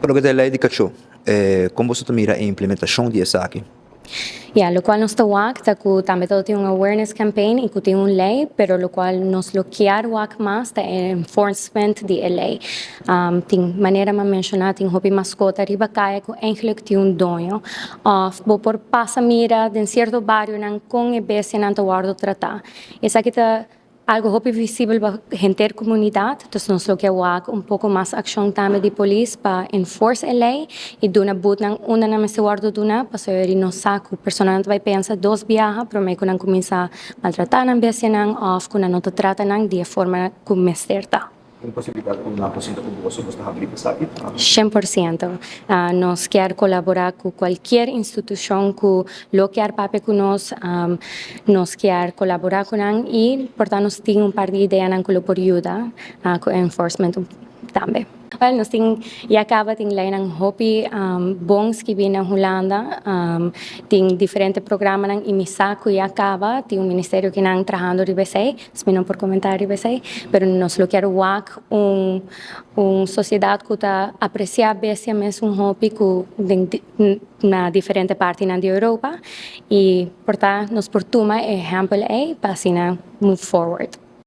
Para o que lei de cacho, como você mira a implementação dessa aqui? Ya, lo cual nos tawak taku también todo tiene un awareness campaign y que tiene un ley, pero lo cual nos lo quiere wak más de enforcement de ley. Ting manera ma mencionar ting hopi mascota riba kaya ko eigenlijk ti un doño. Bo por pasa mira en cierto barrio nan con e bese nan tawardo trata. Esa kita algo hopi visible para gente comunidad, entonces nos lo que wak un poco más acción también de policía para enforce a ley y duna but nang una na mese guardo duna para saber no saco personalmente vai pensa dos viaja pero me kunan comienza maltratar nang bese nang off kunan no trata nang de forma como certa. Tem possibilidade de uma porcento com você gosta de abrir essa aqui? 100%. Nos quer colaborar con cualquier institución que lo quer pape con nos quer colaborar con y por tanto nos tiene un par de ideas que lo por ayuda con enforcement también. Well, nos ting ya acaba ting lei ng hopi bongs que viene en Holanda, ting diferentes programas ng imisaco ya acaba, ting un ministerio que nang trabajando ribesay, spino por comentar ribesay, pero nos lo quiero wak un sociedad que ta aprecia besia mes un hopi que na diferente parte de Europa y por ta nos portuma ejemplo para move forward.